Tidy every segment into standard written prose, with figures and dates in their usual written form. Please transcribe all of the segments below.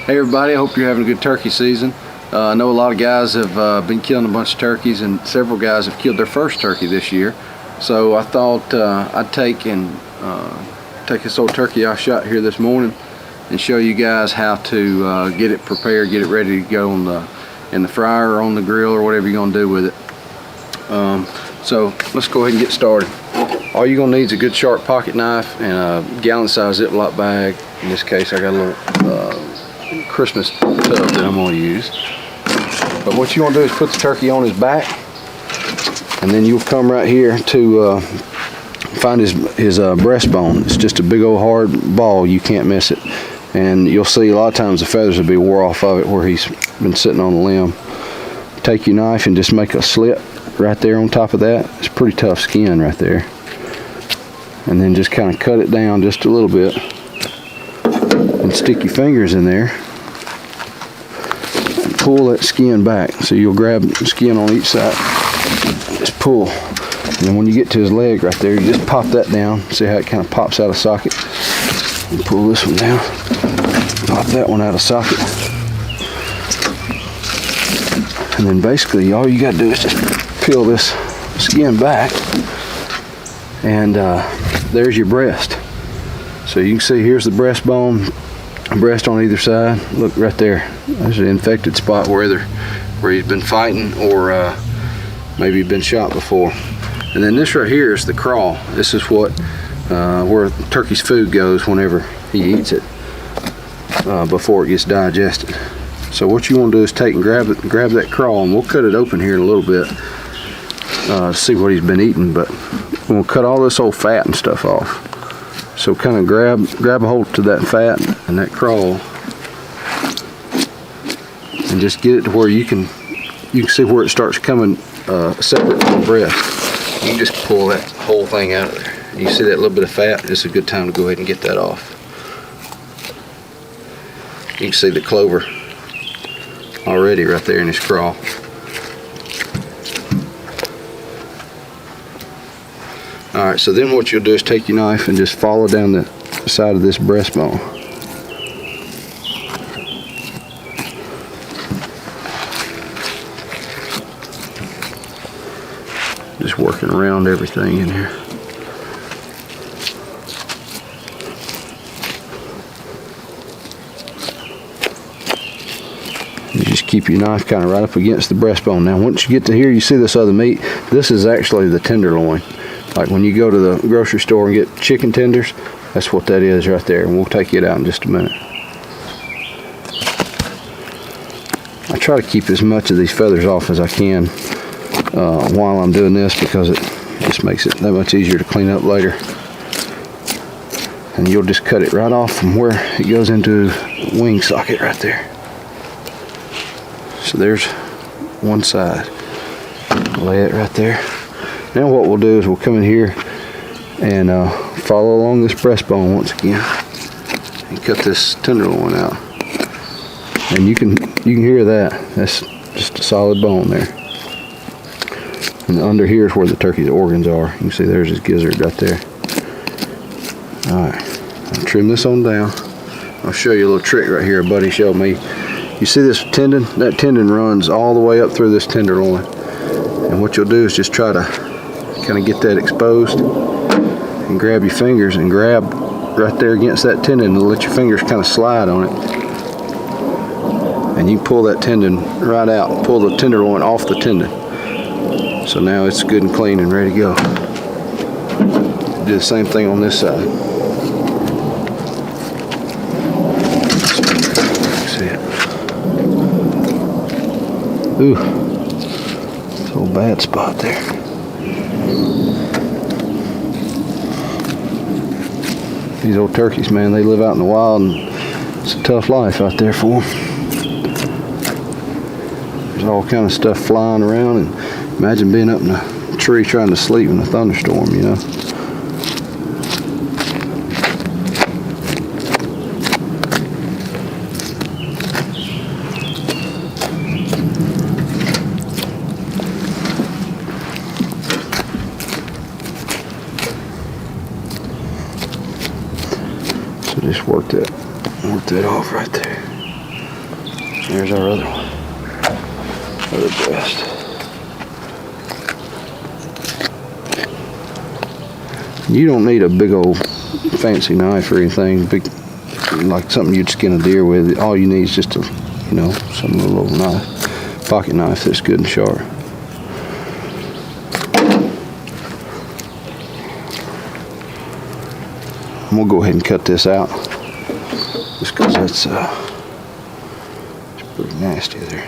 Hey everybody, I hope you're having a good turkey season. I know a lot of guys have been killing a bunch of turkeys, and several guys have killed their first turkey this year. So I thought I'd take this old turkey I shot here this morning and show you guys how to get it prepared, get it ready to go in the fryer or on the grill or whatever you're going to do with it. So let's go ahead and get started. All you're going to need is a good sharp pocket knife and a gallon-sized Ziploc bag. In this case, I got a little Christmas tub that I'm going to use. But what you want to do is put the turkey on his back, and then you'll come right here to find his breastbone. It's just a big old hard ball. You can't miss it. And you'll see a lot of times the feathers will be wore off of it where he's been sitting on the limb. Take your knife and just make a slit right there on top of that. It's pretty tough skin right there. And then just kind of cut it down just a little bit and stick your fingers in there and pull that skin back. So you'll grab the skin on each side, just pull, and then when you get to his leg right there, you just pop that down. See how it kind of pops out of socket? And pull this one down, pop that one out of socket, and then basically all you got to do is just peel this skin back, and there's your breast. So you can see here's the breastbone, breast on either side. Look right there, there's an infected spot where he's been fighting or maybe been shot before. And then this right here is the craw. This is what where turkey's food goes whenever he eats it, before it gets digested. So what you want to do is take and grab that craw, and we'll cut it open here in a little bit to see what he's been eating. But we'll cut all this old fat and stuff off. So kind of grab a hold to that fat and that craw, and just get it to where you can see where it starts coming separate from the breast. You can just pull that whole thing out of there. You see that little bit of fat? It's a good time to go ahead and get that off. You can see the clover already right there in his craw. Alright, so then what you'll do is take your knife and just follow down the side of this breastbone. Just working around everything in here. You just keep your knife kind of right up against the breastbone. Now once you get to here, you see this other meat. This is actually the tenderloin. Like when you go to the grocery store and get chicken tenders, that's what that is right there. And we'll take it out in just a minute. I try to keep as much of these feathers off as I can while I'm doing this, because it just makes it that much easier to clean up later. And you'll just cut it right off from where it goes into the wing socket right there. So there's one side. Lay it right there. Now what we'll do is we'll come in here and follow along this breastbone once again and cut this tenderloin out. And you can hear that. That's just a solid bone there. And under here is where the turkey's organs are. You can see there's his gizzard right there. Alright, I'll trim this on down. I'll show you a little trick right here a buddy showed me. You see this tendon? That tendon runs all the way up through this tenderloin. And what you'll do is just try to kind of get that exposed and grab your fingers and grab right there against that tendon and let your fingers kind of slide on it. And you pull that tendon right out, pull the tenderloin off the tendon. So now it's good and clean and ready to go. Do the same thing on this side. See it. Ooh, it's a little bad spot there. These old turkeys, man, they live out in the wild, and it's a tough life out there for them. There's all kind of stuff flying around, and imagine being up in a tree trying to sleep in a thunderstorm, you know. So just work that off right there. There's our other one. Other breast. You don't need a big old fancy knife or anything, big, like something you'd skin a deer with. All you need is just a, you know, some little knife, pocket knife that's good and sharp. I'm gonna go ahead and cut this out, just because that's it's pretty nasty there.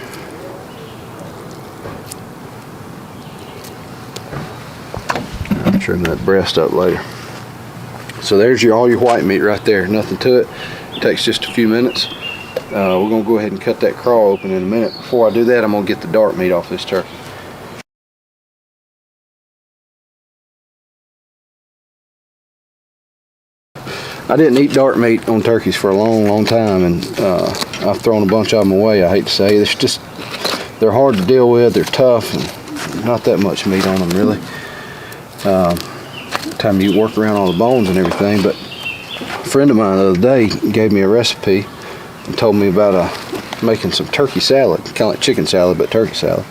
Trim that breast up later. So there's all your white meat right there. Nothing to it. Takes just a few minutes. We're gonna go ahead and cut that craw open in a minute. Before I do that, I'm gonna get the dark meat off this turkey. I didn't eat dark meat on turkeys for a long time, and I've thrown a bunch of them away. I hate to say, it's just, they're hard to deal with. They're tough, and not that much meat on them really. Time you work around all the bones and everything. But a friend of mine the other day gave me a recipe and told me about making some turkey salad, kind of like chicken salad but turkey salad,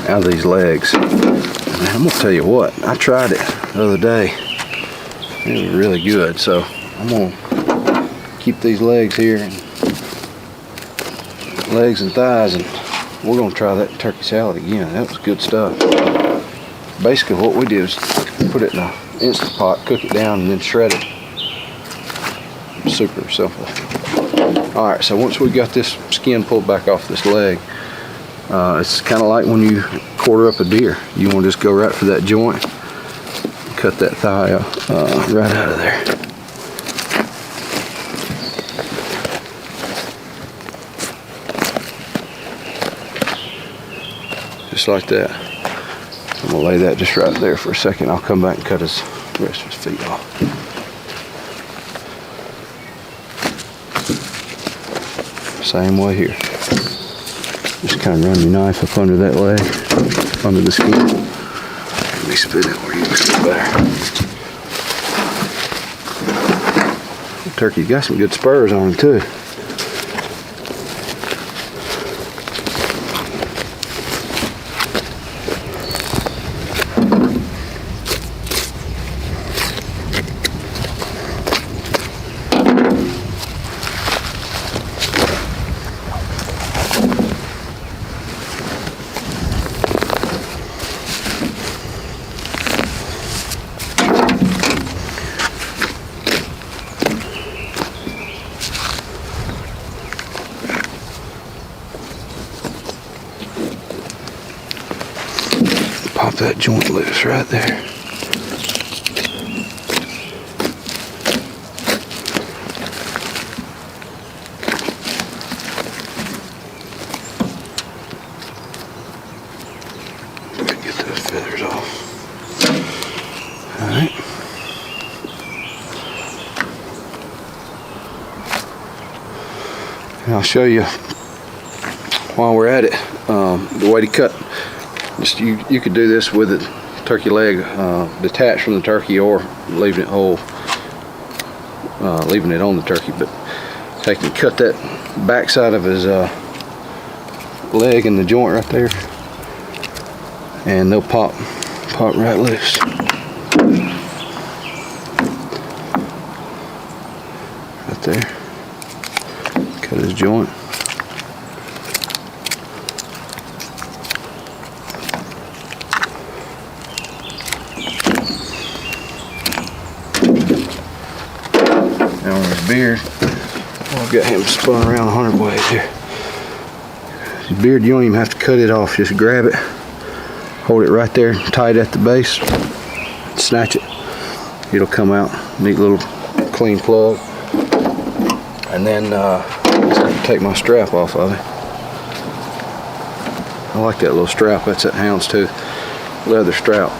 out of these legs. And I'm gonna tell you what, I tried it the other day. It was really good. So I'm gonna keep these legs here, and legs and thighs, and we're gonna try that turkey salad again. That was good stuff. Basically what we did is put it in an Instant Pot, cook it down, and then shred it. Super simple. Alright, so once we got this skin pulled back off this leg, it's kind of like when you quarter up a deer. You want to just go right for that joint, cut that thigh right out of there. Just like that. I'm gonna lay that just right there for a second. I'll come back and cut the rest of his feet off. Same way here. Just kind of run your knife up under that leg, under the skin. Let me spit it where you can see better. The turkey's got some good spurs on him too. Pop that joint loose right there. Get those feathers off. All right. And I'll show you while we're at it the way to cut. Just you could do this with a turkey leg detached from the turkey, or leaving it whole, leaving it on the turkey. But they can cut that back side of his leg in the joint right there, and they'll pop right loose. Right there. Cut his joint. Beard. Well, I've got him spun around 100 ways here. His beard, you don't even have to cut it off. Just grab it, hold it right there, tight at the base, snatch it. It'll come out. Neat little clean plug. And then just take my strap off of it. I like that little strap. That's that houndstooth leather strap.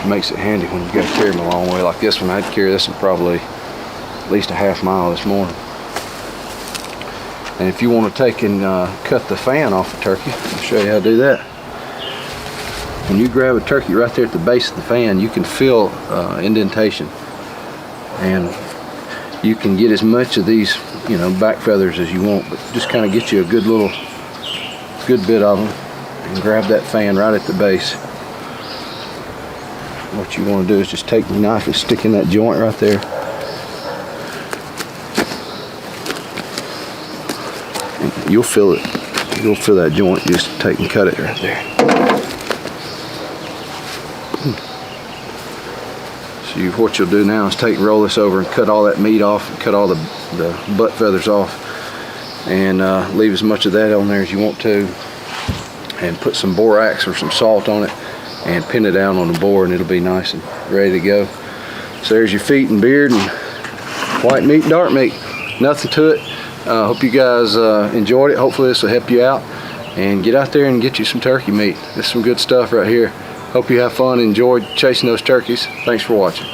It makes it handy when you got to carry them a long way. Like this one, I'd carry this one probably at least a half mile this morning. And if you want to take and cut the fan off a turkey, I'll show you how to do that. When you grab a turkey right there at the base of the fan, you can feel indentation, and you can get as much of these, you know, back feathers as you want, but just kind of get you a good bit of them, and grab that fan right at the base. What you want to do is just take the knife and stick in that joint right there. And you'll feel it. You'll feel that joint. Just take and cut it right there. So what you'll do now is roll this over and cut all that meat off, and cut all the butt feathers off, and leave as much of that on there as you want to, and put some borax or some salt on it, and pin it down on the board, and it'll be nice and ready to go. So there's your feet and beard and white meat, dark meat. Nothing to it. Hope you guys enjoyed it. Hopefully this will help you out, and get out there and get you some turkey meat. This is some good stuff right here. Hope you have fun and enjoyed chasing those turkeys. Thanks for watching.